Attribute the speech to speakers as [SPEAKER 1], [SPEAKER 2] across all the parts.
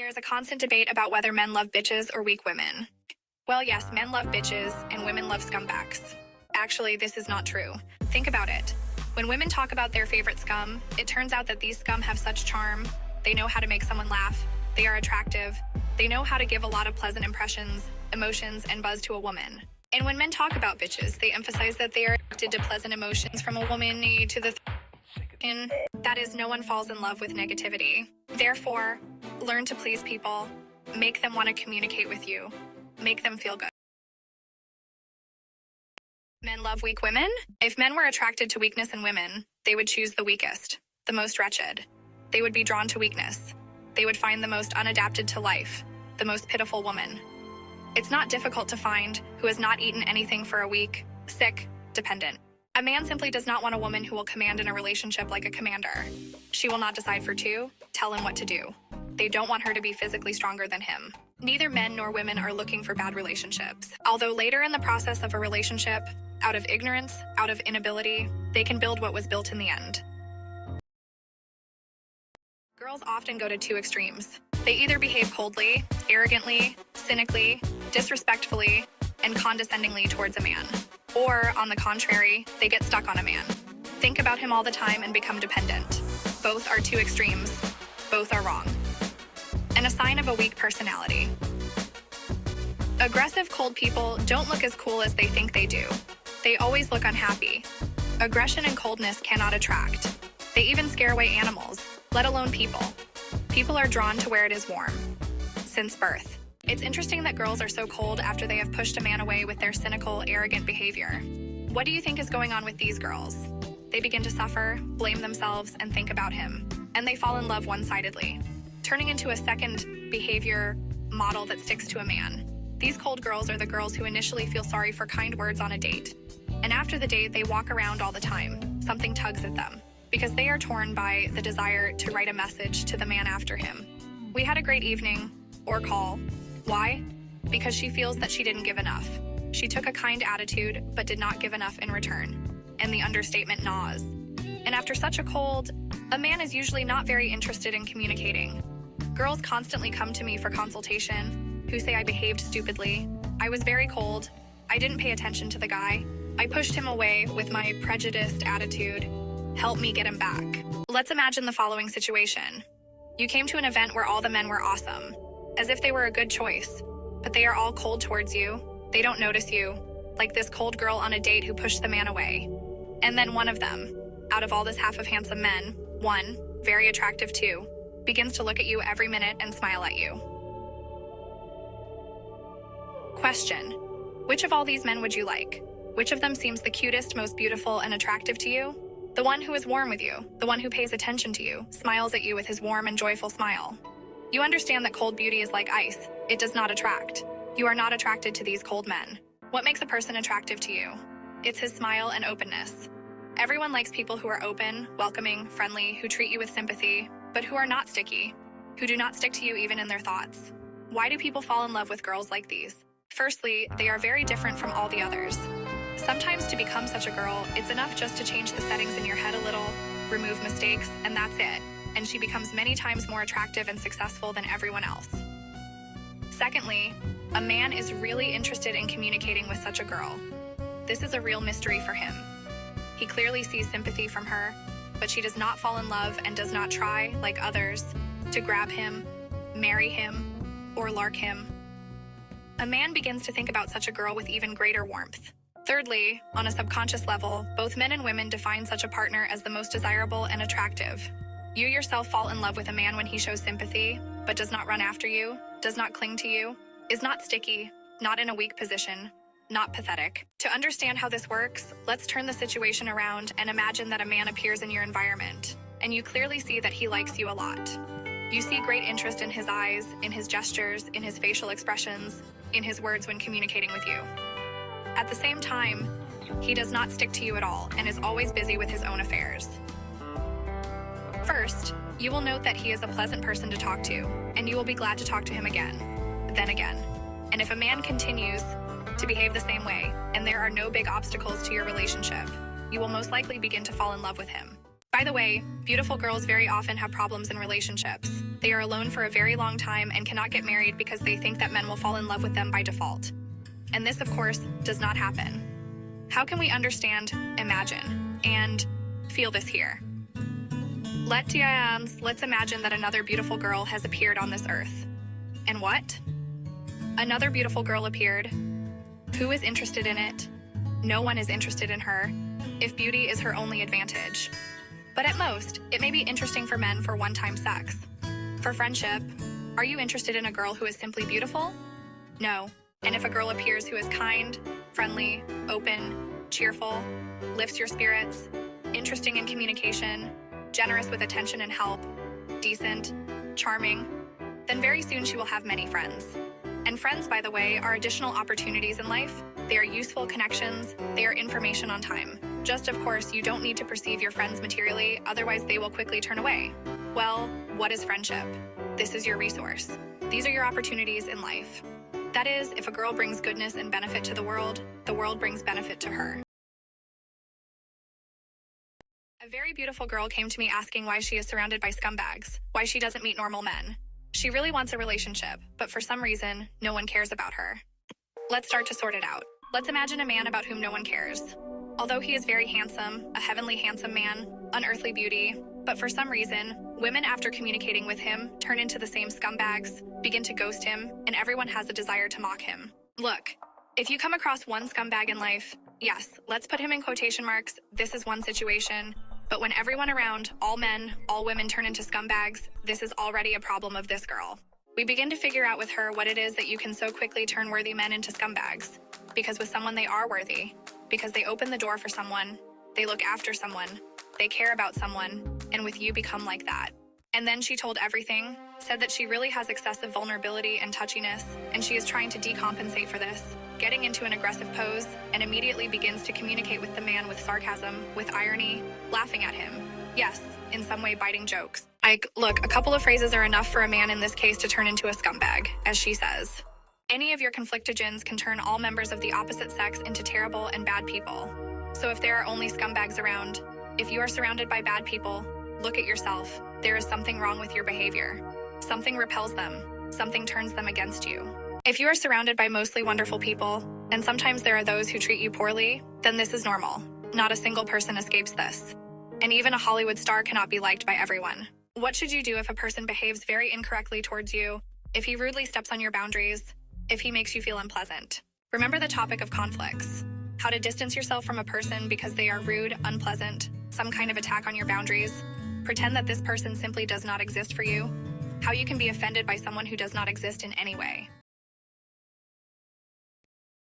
[SPEAKER 1] There is a constant debate about whether men love bitches or weak women. Well, yes, men love bitches and women love scumbacks. Actually, this is not true. Think about it. When women talk about their favorite scum, it turns out that these scum have such charm. They know how to make someone laugh. They are attractive. They know how to give a lot of pleasant impressions, emotions, and buzz to a woman. And when men talk about bitches, they emphasize that they are attracted to pleasant emotions from a woman to the that is, no one falls in love with negativity. Therefore, learn to please people. Make them want to communicate with you. Make them feel good. Men love weak women? If men were attracted to weakness in women, they would choose the weakest, the most wretched. They would be drawn to weakness. They would find the most unadapted to life, the most pitiful woman. It's not difficult to find who has not eaten anything for a week, sick, dependent. A man simply does not want a woman who will command in a relationship like a commander. She will not decide for two, tell him what to do. They don't want her to be physically stronger than him. Neither men nor women are looking for bad relationships. Although later in the process of a relationship, out of ignorance, out of inability, they can build what was built in the end. Girls often go to two extremes. They either behave coldly, arrogantly, cynically, disrespectfully, and condescendingly towards a man. Or, on the contrary, they get stuck on a man. Think about him all the time and become dependent. Both are two extremes. Both are wrong. And a sign of a weak personality. Aggressive, cold people don't look as cool as they think they do. They always look unhappy. Aggression and coldness cannot attract. They even scare away animals, let alone people. People are drawn to where it is warm. Since birth. It's interesting that girls are so cold after they have pushed a man away with their cynical, arrogant behavior. What do you think is going on with these girls? They begin to suffer, blame themselves, and think about him. And they fall in love one-sidedly, turning into a second behavior model that sticks to a man. These cold girls are the girls who initially feel sorry for kind words on a date. And after the date, they walk around all the time. Something tugs at them, because they are torn by the desire to write a message to the man after him. We had a great evening, or call. Why? Because she feels that she didn't give enough. She took a kind attitude, but did not give enough in return. And the understatement gnaws. And after such a cold, a man is usually not very interested in communicating. Girls constantly come to me for consultation, who say I behaved stupidly, I was very cold, I didn't pay attention to the guy, I pushed him away with my prejudiced attitude, help me get him back. Let's imagine the following situation. You came to an event where all the men were awesome, as if they were a good choice, but they are all cold towards you. They don't notice you, like this cold girl on a date who pushed the man away. And then one of them, out of all this half of handsome men, one, very attractive too, begins to look at you every minute and smile at you. Question: which of all these men would you like? Which of them seems the cutest, most beautiful, and attractive to you? The one who is warm with you, the one who pays attention to you, smiles at you with his warm and joyful smile. You understand that cold beauty is like ice. It does not attract. You are not attracted to these cold men. What makes a person attractive to you? It's his smile and openness. Everyone likes people who are open, welcoming, friendly, who treat you with sympathy, but who are not sticky, who do not stick to you even in their thoughts. Why do people fall in love with girls like these? Firstly, they are very different from all the others. Sometimes to become such a girl, it's enough just to change the settings in your head a little, remove mistakes, and that's it. And she becomes many times more attractive and successful than everyone else. Secondly, a man is really interested in communicating with such a girl. This is a real mystery for him. He clearly sees sympathy from her, but she does not fall in love and does not try, like others, to grab him, marry him, or lark him. A man begins to think about such a girl with even greater warmth. Thirdly, on a subconscious level, both men and women define such a partner as the most desirable and attractive. You yourself fall in love with a man when he shows sympathy, but does not run after you, does not cling to you, is not sticky, not in a weak position, not pathetic. To understand how this works, let's turn the situation around and imagine that a man appears in your environment, and you clearly see that he likes you a lot. You see great interest in his eyes, in his gestures, in his facial expressions, in his words when communicating with you. At the same time, he does not stick to you at all and is always busy with his own affairs. First, you will note that he is a pleasant person to talk to, and you will be glad to talk to him again, then again. And if a man continues to behave the same way, and there are no big obstacles to your relationship, you will most likely begin to fall in love with him. By By the way, beautiful girls very often have problems in relationships. They are alone for a very long time and cannot get married because they think that men will fall in love with them by default. And this, of course, does not happen. How can we understand, imagine, and feel this here? Let's imagine that another beautiful girl has appeared on this earth. And what? Another beautiful girl appeared. Who is interested in it? No one is interested in her, if beauty is her only advantage. But at most, it may be interesting for men for one-time sex. For friendship, are you interested in a girl who is simply beautiful? No. And if a girl appears who is kind, friendly, open, cheerful, lifts your spirits, interesting in communication, generous with attention and help, decent, charming, then very soon she will have many friends. And friends, by the way, are additional opportunities in life. They are useful connections. They are information on time. Just, of course, you don't need to perceive your friends materially, otherwise they will quickly turn away. Well, what is friendship? This is your resource. These are your opportunities in life. That is, if a girl brings goodness and benefit to the world brings benefit to her. A very beautiful girl came to me asking why she is surrounded by scumbags, why she doesn't meet normal men. She really wants a relationship, but for some reason, no one cares about her. Let's start to sort it out. Let's imagine a man about whom no one cares. Although he is very handsome, a heavenly handsome man, unearthly beauty, but for some reason, women after communicating with him turn into the same scumbags, begin to ghost him, and everyone has a desire to mock him. Look, if you come across one scumbag in life, yes, let's put him in quotation marks, this is one situation, but when everyone around, all men, all women turn into scumbags, this is already a problem of this girl. We begin to figure out with her what it is that you can so quickly turn worthy men into scumbags. Because with someone they are worthy. Because they open the door for someone, they look after someone, they care about someone, and with you become like that. And then she told everything, said that she really has excessive vulnerability and touchiness, and she is trying to decompensate for this, getting into an aggressive pose, and immediately begins to communicate with the man with sarcasm, with irony, laughing at him. Yes, in some way biting jokes. Look, a couple of phrases are enough for a man in this case to turn into a scumbag, as she says. Any of your conflictogens can turn all members of the opposite sex into terrible and bad people. So if there are only scumbags around, if you are surrounded by bad people, look at yourself. There is something wrong with your behavior. Something repels them. Something turns them against you. If you are surrounded by mostly wonderful people, and sometimes there are those who treat you poorly, then this is normal. Not a single person escapes this. And even a Hollywood star cannot be liked by everyone. What should you do if a person behaves very incorrectly towards you, if he rudely steps on your boundaries, if he makes you feel unpleasant? Remember the topic of conflicts. How to distance yourself from a person because they are rude, unpleasant, some kind of attack on your boundaries. Pretend that this person simply does not exist for you. How you can be offended by someone who does not exist in any way.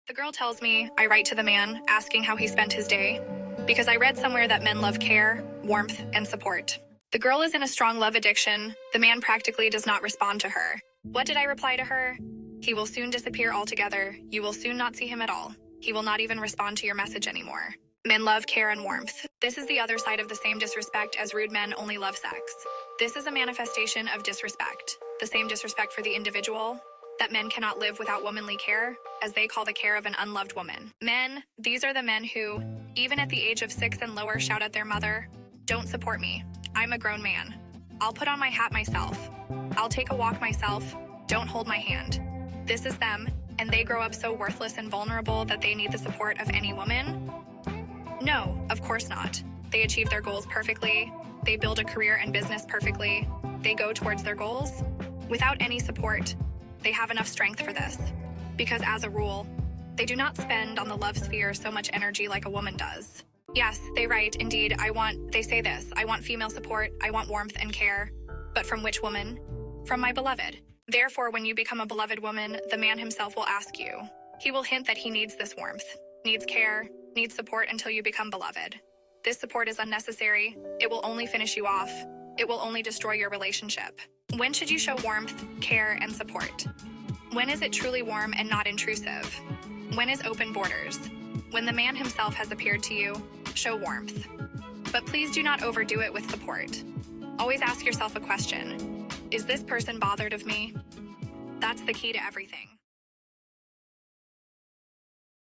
[SPEAKER 1] The girl tells me, I write to the man, asking how he spent his day, because I read somewhere that men love care, warmth, and support. The girl is in a strong love addiction. The man practically does not respond to her. What did I reply to her? He will soon disappear altogether. You will soon not see him at all. He will not even respond to your message anymore. Men love care and warmth. This is the other side of the same disrespect as rude men only love sex. This is a manifestation of disrespect. The same disrespect for the individual, that men cannot live without womanly care, as they call the care of an unloved woman. Men, these are the men who, even at the age of 6 and lower, shout at their mother, don't support me. I'm a grown man. I'll put on my hat myself. I'll take a walk myself. Don't hold my hand. This is them, and they grow up so worthless and vulnerable that they need the support of any woman? No, of course not. They achieve their goals perfectly. They build a career and business perfectly. They go towards their goals without any support. They have enough strength for this. Because as a rule, they do not spend on the love sphere so much energy like a woman does. Yes, they write, indeed, they say this, I want female support, I want warmth and care. But from which woman? From my beloved. Therefore, when you become a beloved woman, the man himself will ask you. He will hint that he needs this warmth, needs care, needs support until you become beloved. This support is unnecessary. It will only finish you off. It will only destroy your relationship. When should you show warmth, care, and support? When is it truly warm and not intrusive? When is open borders? When the man himself has appeared to you, show warmth. But please do not overdo it with support. Always ask yourself a question. Is this person bothered of me? That's the key to everything.